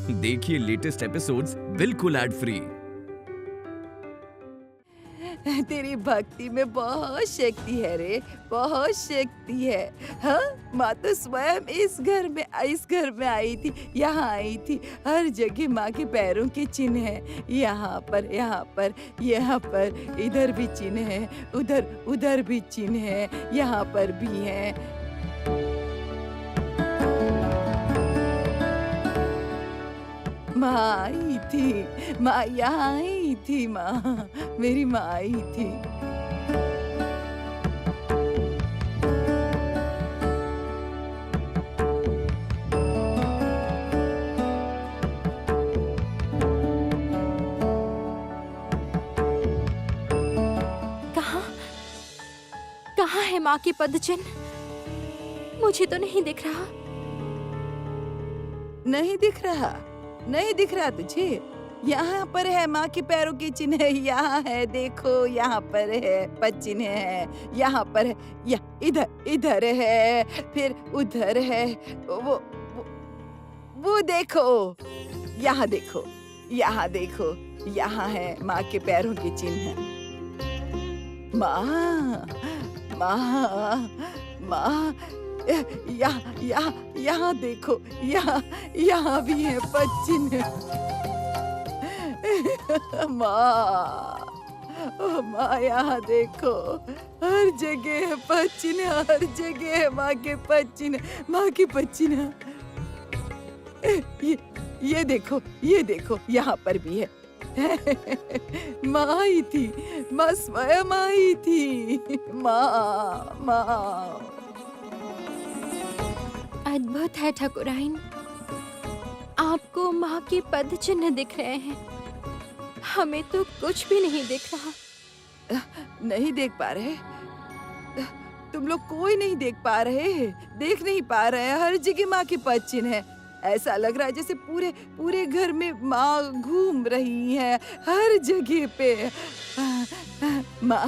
देखिए latest episodes बिल्कुल ad free. तेरी भक्ति में बहुत शक्ति है रे, बहुत शक्ति है। हाँ, माँ तो स्वयं इस घर में आई थी, यहाँ आई थी। हर जगह माँ के पैरों के चिन्ह हैं। यहाँ पर, यहाँ पर, यहाँ पर, इधर भी चिन्ह है, उधर भी चिन्ह है, यहाँ पर भी है। माँ आई थी, माँ यहाँ आई थी, माँ मेरी माँ आई थी। कहाँ कहाँ है माँ की पदचिन्ह? मुझे तो नहीं दिख रहा। नहीं दिख रहा? नहीं दिख रहा तुझे? यहाँ पर है माँ के पैरों के चिन्ह, यहाँ है, देखो यहाँ पर है, पद चिन्ह है, यहाँ पर है, इधर है, फिर उधर है, वो देखो, यहाँ देखो, यहाँ देखो, यहाँ है माँ के पैरों के चिन्ह। माँ, माँ, माँ, यहाँ देखो, यहाँ भी है पद चिन्ह। माँ, ओ माँ, यहाँ देखो, हर जगह है पद चिन्ह, हर जगह है माँ के पद चिन्ह, माँ के पद चिन्ह। ये देखो, यहाँ पर भी है। माँ आई थी, माँ स्वयं आई थी। माँ। अद्भुत है ठाकुराइन, आपको माँ के पद चिन्ह दिख रहे हैं, हमें तो कुछ भी नहीं दिख रहा। नहीं देख पा रहे? तुम लोग कोई नहीं देख पा रहे? देख नहीं पा रहे? हर जगह माँ के पद चिन्ह है। ऐसा लग रहा है जैसे पूरे घर में माँ घूम रही है, हर जगह पे। माँ,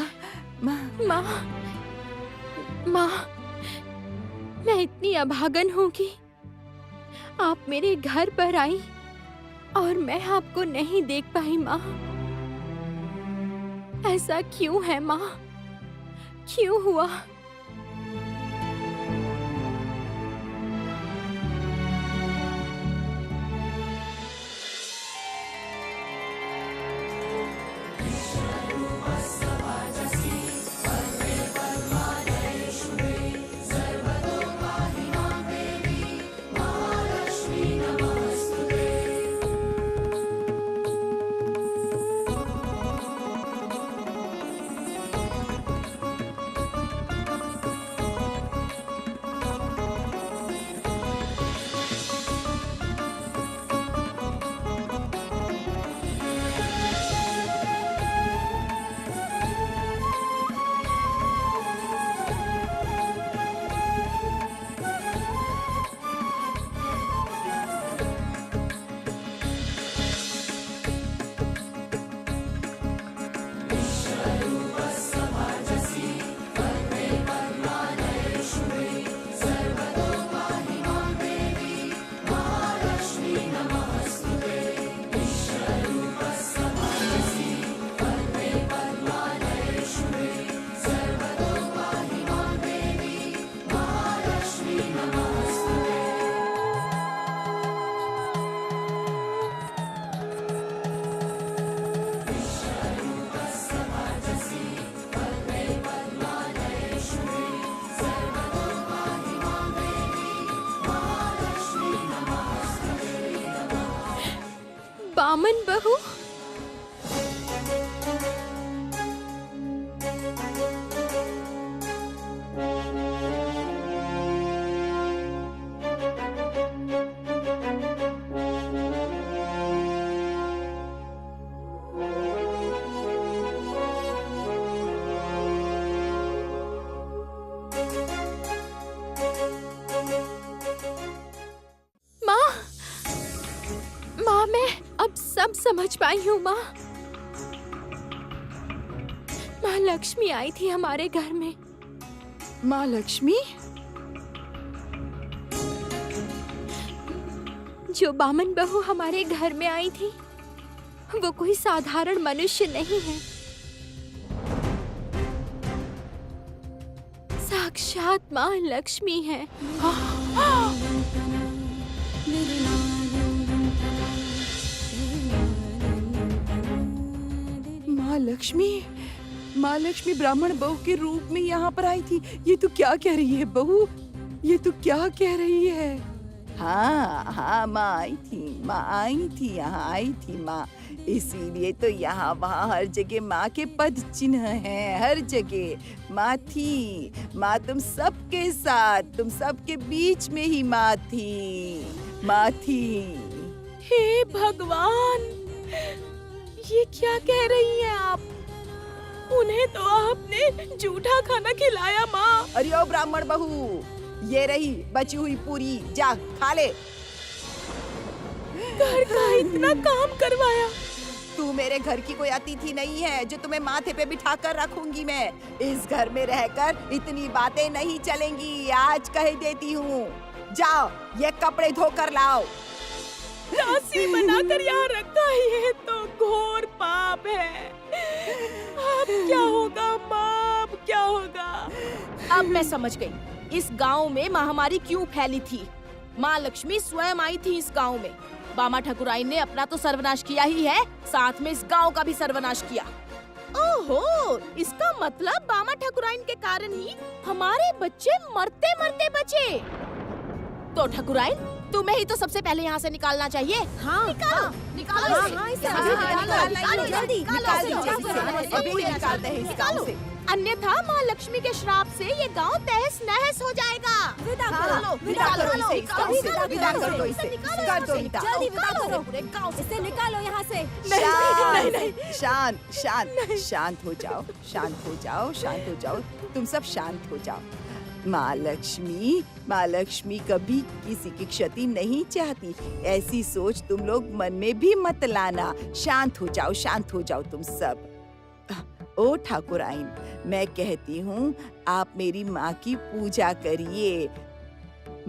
मैं इतनी अभागन हूँ कि आप मेरे घर पर आई और मैं आपको नहीं देख पाई। माँ, ऐसा क्यों है माँ? क्यों हुआ? बामन बहू, माँ, मैं अब सब समझ पाई हूँ। माँ, लक्ष्मी आई थी हमारे घर में। माँ लक्ष्मी? जो बामन बहू हमारे घर में आई थी वो कोई साधारण मनुष्य नहीं है, साक्षात माँ लक्ष्मी है। माँ लक्ष्मी ब्राह्मण बहू के रूप में यहाँ पर आई थी। ये तू क्या कह रही है बहू? ये तू क्या कह रही है? हाँ, माँ आई थी, यहाँ आई थी माँ। इसीलिए तो यहाँ वहाँ हर जगह माँ के पद चिन्ह हैं, हर जगह माँ थी। माँ तुम सबके साथ, तुम सबके बीच में ही माँ थी। हे भगवान, ये क्या कह रही हैं आप? उन्हें तो आपने झूठा खाना खिलाया माँ। अरे ओ ब्राह्मण बहू, ये रही बची हुई पूरी, जा खा ले। घर का इतना काम करवाया। तू मेरे घर की कोई अतिथि नहीं है जो तुम्हें माथे पे बिठा कर रखूंगी मैं। इस घर में रहकर इतनी बातें नहीं चलेंगी, आज कह देती हूँ। जाओ ये कपड़े धोकर लाओ। दासी बनाकर यहाँ रखा, ये तो घोर पाप है। अब क्या होगा माँ, अब क्या होगा? अब मैं समझ गई इस गांव में महामारी क्यों फैली थी। माँ लक्ष्मी स्वयं आई थी इस गांव में। बामा ठाकुराइन ने अपना तो सर्वनाश किया ही है, साथ में इस गांव का भी सर्वनाश किया। ओहो, इसका मतलब बामा ठाकुराइन के कारण ही हमारे बच्चे मरते मरते बचे। तो ठाकुराइन, तुम्हें ही तो सबसे पहले यहाँ से निकालना चाहिए। हाँ, निकालो जल्दी। अन्यथा माँ लक्ष्मी के श्राप से ये गांव तहस नहस हो जाएगा। इसे निकालो यहाँ से। शांत हो जाओ, तुम सब शांत हो जाओ। माँ लक्ष्मी कभी किसी की क्षति नहीं चाहती। ऐसी सोच तुम लोग मन में भी मत लाना। शांत हो जाओ तुम सब। ओ ठाकुराइन, मैं कहती हूँ आप मेरी माँ की पूजा करिए।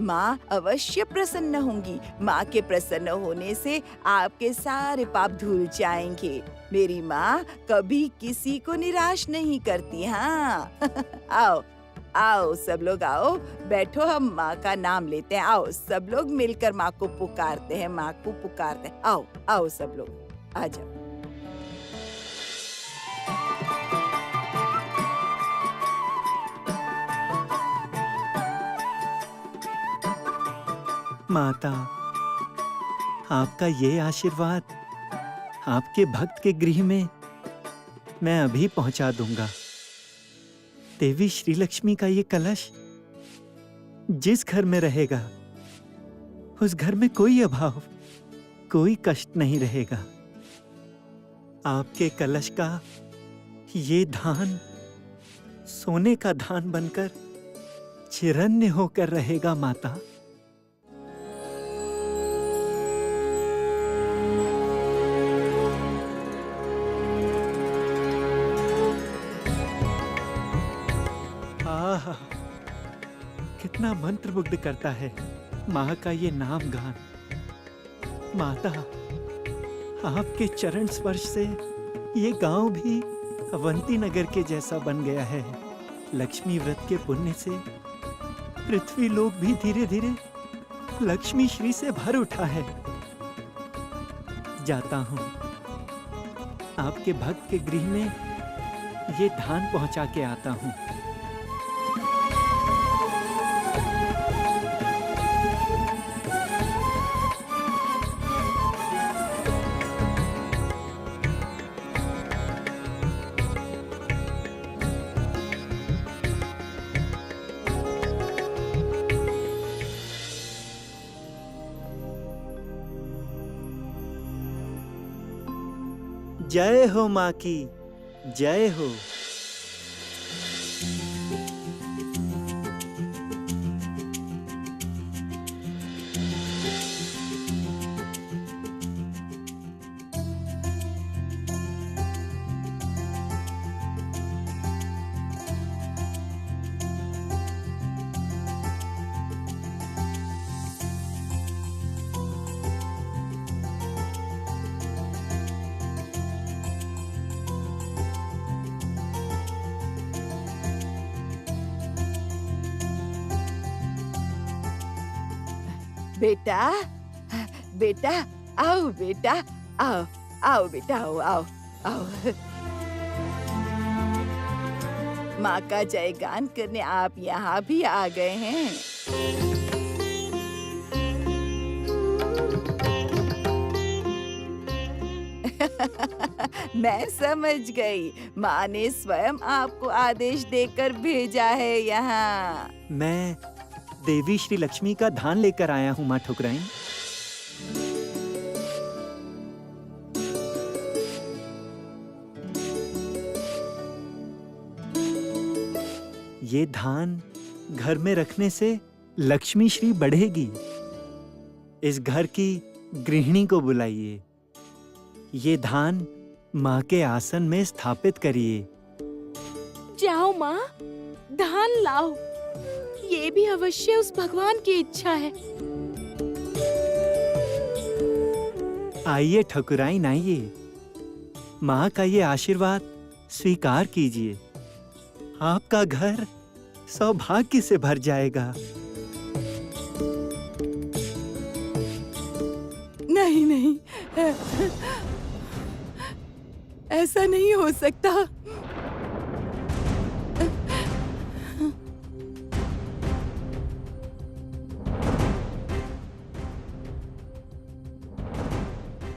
माँ अवश्य प्रसन्न होंगी। माँ के प्रसन्न होने से आपके सारे पाप धुल जाएंगे। मेरी माँ कभी किसी को निराश नहीं करती। हाँ आओ सब लोग आओ, बैठो, हम माँ का नाम लेते हैं। आओ सब लोग मिलकर माँ को पुकारते हैं। आओ सब लोग आ जाओ। माता, आपका ये आशीर्वाद आपके भक्त के गृह में मैं अभी पहुंचा दूंगा। देवी श्री लक्ष्मी का ये कलश जिस घर में रहेगा उस घर में कोई अभाव, कोई कष्ट नहीं रहेगा। आपके कलश का ये धान सोने का धान बनकर चिरन्य होकर रहेगा माता। कितना मंत्रमुग्ध करता है माँ का ये नाम गान। माता, आपके चरण स्पर्श से ये गांव भी अवंती नगर के जैसा बन गया है। लक्ष्मी व्रत के पुण्य से पृथ्वी लोक भी धीरे धीरे लक्ष्मी श्री से भर उठा है। जाता हूँ, आपके भक्त के गृह में ये धान पहुंचा के आता हूँ। जय हो माँ की, जय हो। बेटा, बेटा, आओ बेटा, आओ, आओ बेटा, आओ, आओ, आओ। माँ का जयगान करने आप यहाँ भी आ गए हैं। मैं समझ गई, माँ ने स्वयं आपको आदेश देकर भेजा है यहाँ। मैं देवी श्री लक्ष्मी का धान लेकर आया हूँ माँ ठुकराइन। ये धान घर में रखने से लक्ष्मी श्री बढ़ेगी। इस घर की गृहिणी को बुलाइए। ये धान माँ के आसन में स्थापित करिए। जाओ माँ, धान लाओ। ये भी अवश्य उस भगवान की इच्छा है। आइए ठकुराइन, आइए। माँ का ये आशीर्वाद स्वीकार कीजिए। आपका घर सौभाग्य से भर जाएगा। नहीं नहीं, ऐसा नहीं हो सकता।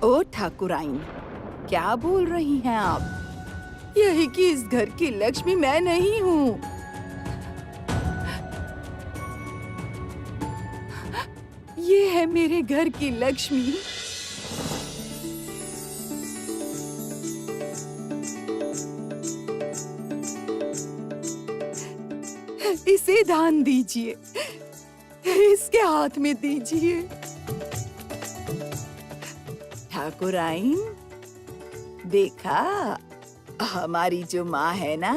ओ ठाकुराइन, क्या बोल रही हैं आप? यही कि इस घर की लक्ष्मी मैं नहीं हूँ। ये है मेरे घर की लक्ष्मी। इसे दान दीजिए, इसके हाथ में दीजिए। ठाकुराइन, देखा, हमारी जो माँ है ना,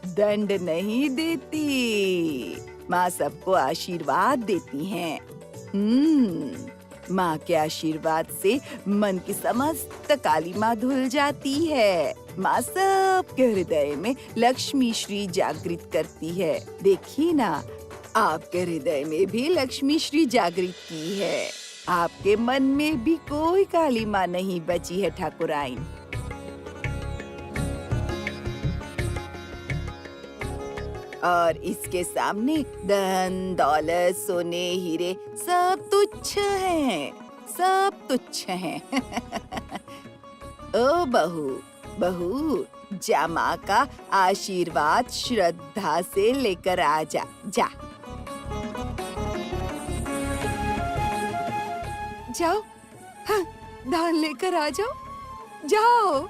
दंड नहीं देती, माँ सबको आशीर्वाद देती हैं। माँ के आशीर्वाद से मन की समस्त कालिमा धुल जाती है। माँ सबके हृदय में लक्ष्मी श्री जागृत करती है। देखिए ना, आपके हृदय में भी लक्ष्मी श्री जागृत की है। आपके मन में भी कोई कालिमा नहीं बची है ठाकुराइन। और इसके सामने धन दौलत सोने हीरे सब तुच्छ हैं, सब तुच्छ हैं। ओ बहू, बहू, जा माँ का आशीर्वाद श्रद्धा से लेकर आ जा, जा। जाओ, हाँ, धान लेकर आ जाओ, जाओ।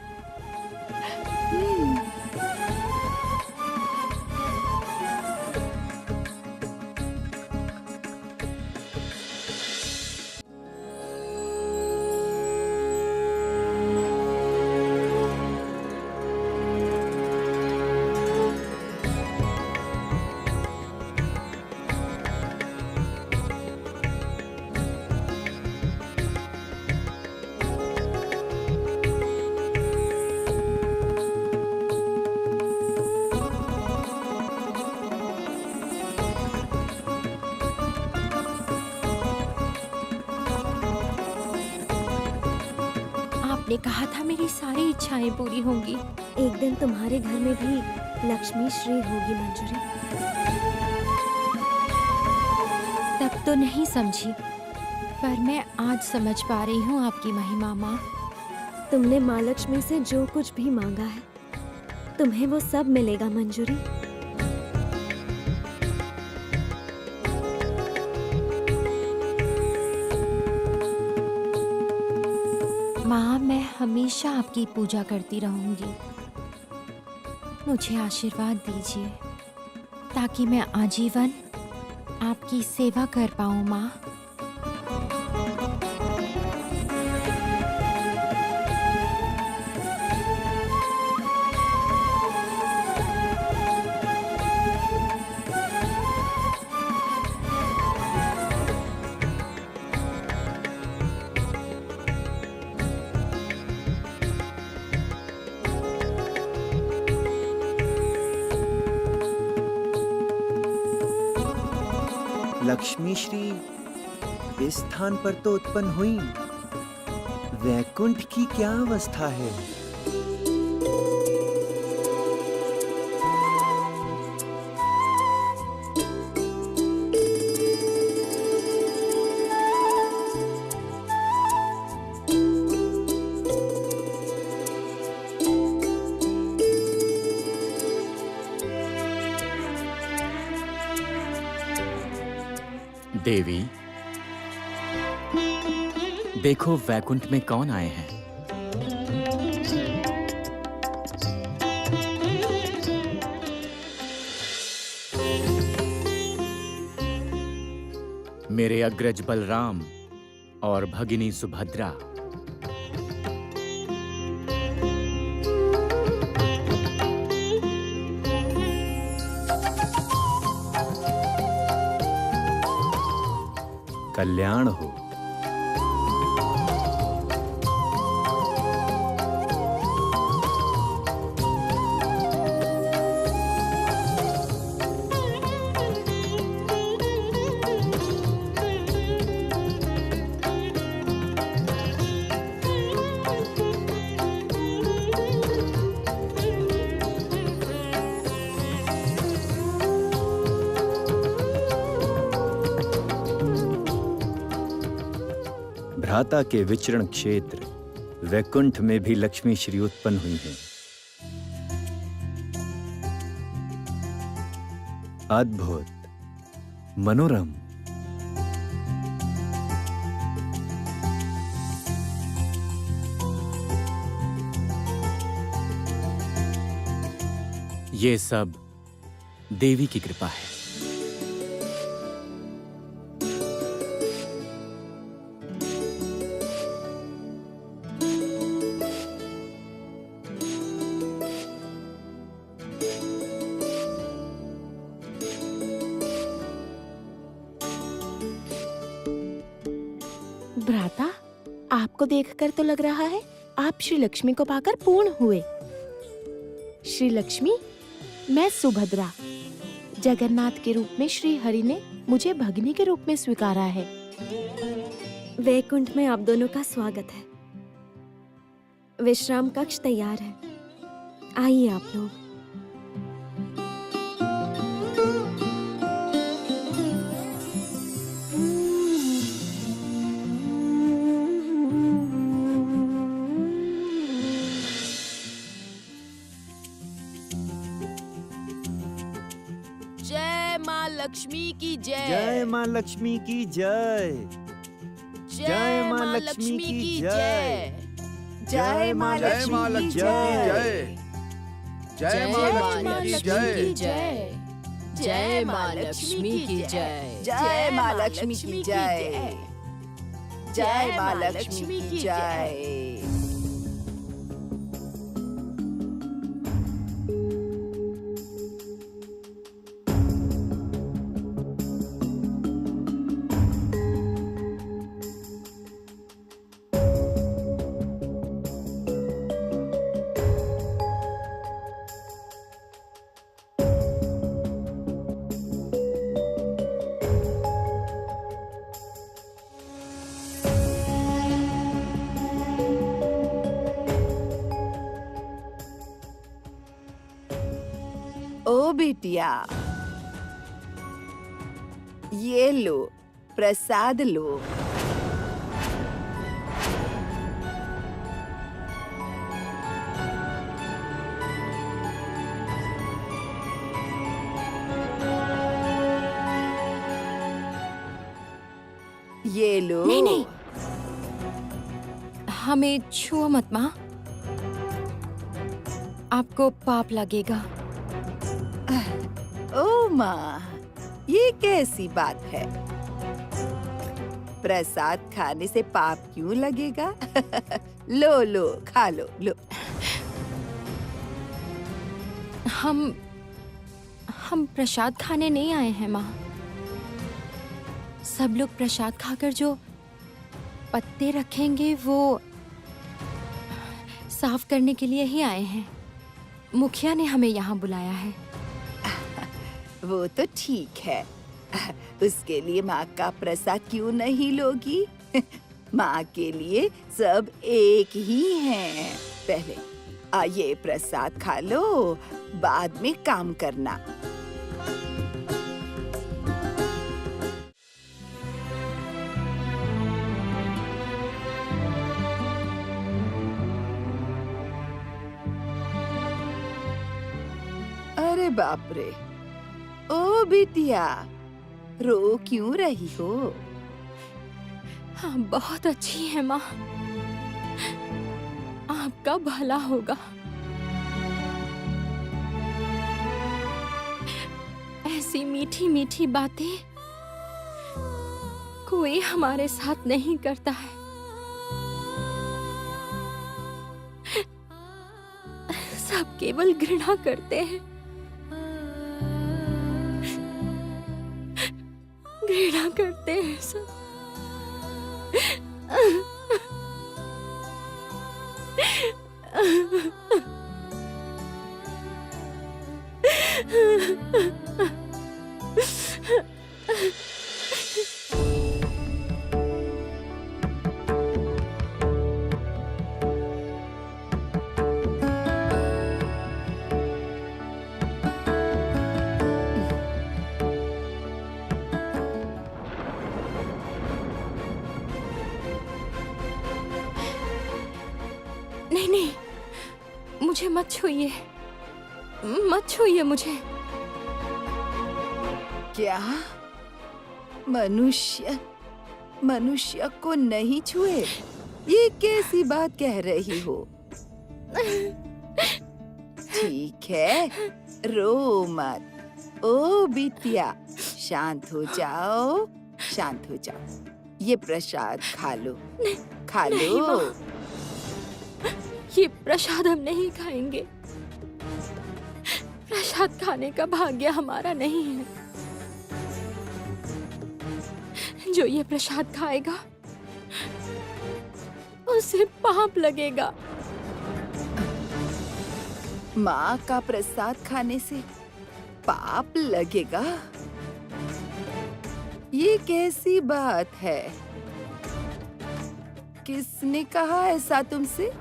आपने कहा था मेरी सारी इच्छाएं पूरी होंगी। एक दिन तुम्हारे घर में भी लक्ष्मी श्री होगी मंजरी। तब तो नहीं समझी, पर मैं आज समझ पा रही हूँ आपकी महिमा माँ। तुमने माँ लक्ष्मी से जो कुछ भी मांगा है, तुम्हें वो सब मिलेगा मंजरी। माँ, मैं हमेशा आपकी पूजा करती रहूंगी। मुझे आशीर्वाद दीजिए ताकि मैं आजीवन आपकी सेवा कर पाऊँ माँ। लक्ष्मी श्री इस स्थान पर तो उत्पन्न हुई, वैकुंठ की क्या अवस्था है? देवी, देखो वैकुंठ में कौन आए हैं। मेरे अग्रज बलराम और भगिनी सुभद्रा। कल्याण हो। भ्राता के विचरण क्षेत्र वैकुंठ में भी लक्ष्मी श्री उत्पन्न हुई हैं। अद्भुत, मनोरम। ये सब देवी की कृपा है। भ्राता, आपको देखकर तो लग रहा है आप श्री लक्ष्मी को पाकर पूर्ण हुए। श्री लक्ष्मी, मैं सुभद्रा। जगन्नाथ के रूप में श्री हरि ने मुझे भगिनी के रूप में स्वीकारा है। वैकुंठ में आप दोनों का स्वागत है। विश्राम कक्ष तैयार है, आइए आप लोग। जय माँ लक्ष्मी की जय। जय माँ लक्ष्मी की जय। जय माँ लक्ष्मी की जय। जय माँ लक्ष्मी की जय। जय माँ लक्ष्मी की जय। जय माँ लक्ष्मी की जय। जय माँ लक्ष्मी की जय। जय माँ लक्ष्मी की जय। ओ बिटिया, ये लो, प्रसाद लो। ये लो। नहीं नहीं, हमें छुओ मत माँ, आपको पाप लगेगा। ओ माँ, ये कैसी बात है? प्रसाद खाने से पाप क्यों लगेगा? लो लो, खा लो, लो। हम प्रसाद खाने नहीं आए हैं माँ। सब लोग प्रसाद खाकर जो पत्ते रखेंगे वो साफ करने के लिए ही आए हैं। मुखिया ने हमें यहाँ बुलाया है। वो तो ठीक है, उसके लिए माँ का प्रसाद क्यों नहीं लोगी? माँ के लिए सब एक ही हैं। पहले ये प्रसाद खा लो, बाद में काम करना। अरे बाप रे, ओ बिटिया, रो क्यों रही हो? हाँ, बहुत अच्छी है माँ। आपका भला होगा। ऐसी मीठी मीठी बातें कोई हमारे साथ नहीं करता है। सब केवल घृणा करते हैं, घृणा करते हैं सब। नहीं नहीं, मुझे मत छूइए, मत छूइए मुझे। क्या? मनुष्य को नहीं छुए? ये कैसी बात कह रही हो? ठीक है, रो मत। ओ बिटिया, शांत हो जाओ, शांत हो जाओ। ये प्रसाद खा लो, खा लो। ये प्रसाद हम नहीं खाएंगे। प्रसाद खाने का भाग्य हमारा नहीं है। जो ये प्रसाद खाएगा उसे पाप लगेगा। माँ का प्रसाद खाने से पाप लगेगा? ये कैसी बात है? किसने कहा ऐसा तुमसे?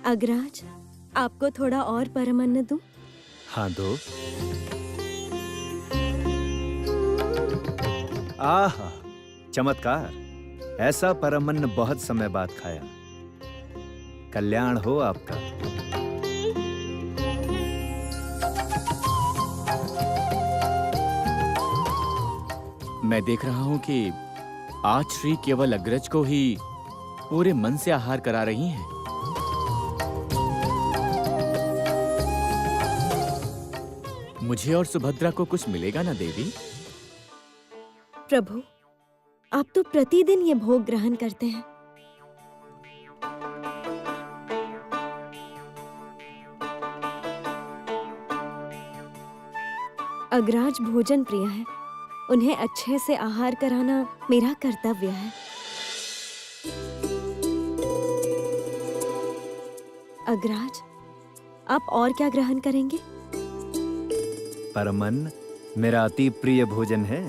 अग्रज, आपको थोड़ा और परम अन्न दूं? हाँ दो। आहा, चमत्कार! ऐसा परम अन्न बहुत समय बाद खाया। कल्याण हो आपका। मैं देख रहा हूं कि आज श्री केवल अग्रज को ही पूरे मन से आहार करा रही हैं। मुझे और सुभद्रा को कुछ मिलेगा ना देवी? प्रभु, आप तो प्रतिदिन ये भोग ग्रहण करते हैं। अग्रज भोजन प्रिय है, उन्हें अच्छे से आहार कराना मेरा कर्तव्य है। अग्रज, आप और क्या ग्रहण करेंगे? परम अन्न मेरा अति प्रिय भोजन है।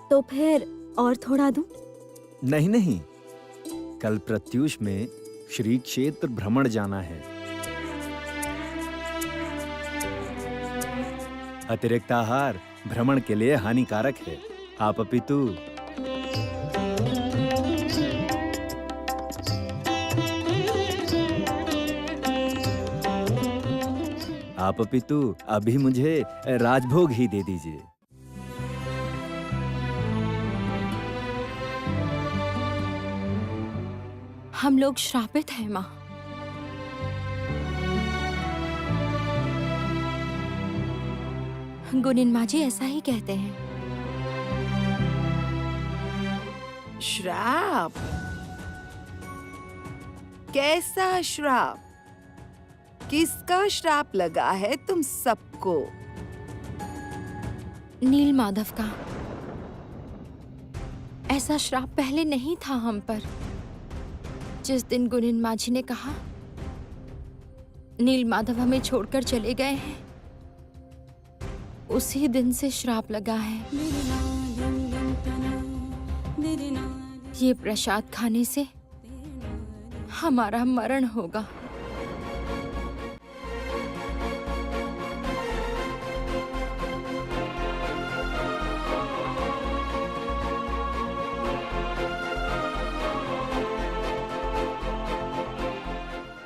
तो फिर और थोड़ा दूं? नहीं नहीं, कल प्रत्यूष में श्री क्षेत्र भ्रमण जाना है। अतिरिक्त आहार भ्रमण के लिए हानिकारक है। आप अपितु अभी मुझे राजभोग ही दे दीजिए। हम लोग श्रापित हैं माँ। गुनिन माँ जी ऐसा ही कहते हैं। श्राप? कैसा श्राप? किसका श्राप लगा है तुम सबको? नील माधव का। ऐसा श्राप पहले नहीं था हम पर। जिस दिन गुनिन माझी ने कहा नील माधव हमें छोड़कर चले गए हैं, उसी दिन से श्राप लगा है। ये प्रसाद खाने से हमारा मरण होगा।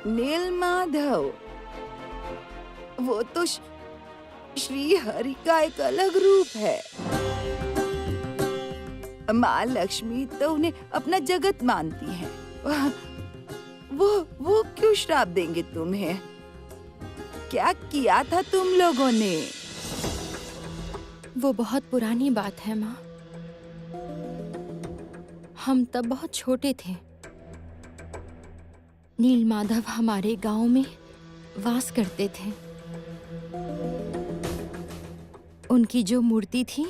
नील माधव, वो तो श्री हरि का एक अलग रूप है। माँ लक्ष्मी तो उन्हें अपना जगत मानती है। वो क्यों श्राप देंगे तुम्हें? क्या किया था तुम लोगों ने? वो बहुत पुरानी बात है माँ। हम तब बहुत छोटे थे। नील माधव हमारे गांव में वास करते थे। उनकी जो मूर्ति थी,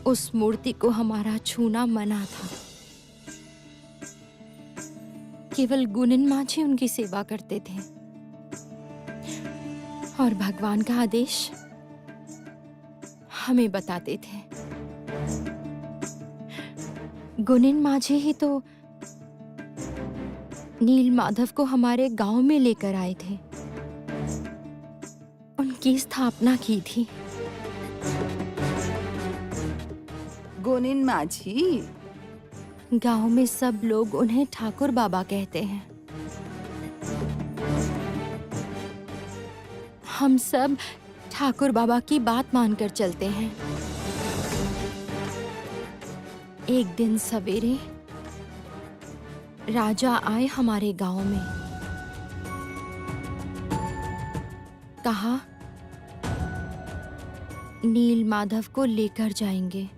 उस मूर्ति को हमारा छूना मना था। केवल गुनिन माझी उनकी सेवा करते थे और भगवान का आदेश हमें बताते थे। गुनिन माझी ही तो नील माधव को हमारे गांव में लेकर आए थे, उनकी स्थापना की थी। गुनिन माझी? गांव में सब लोग उन्हें ठाकुर बाबा कहते हैं। हम सब ठाकुर बाबा की बात मानकर चलते हैं। एक दिन सवेरे राजा आए हमारे गांव में। कहा नील माधव को लेकर जाएंगे।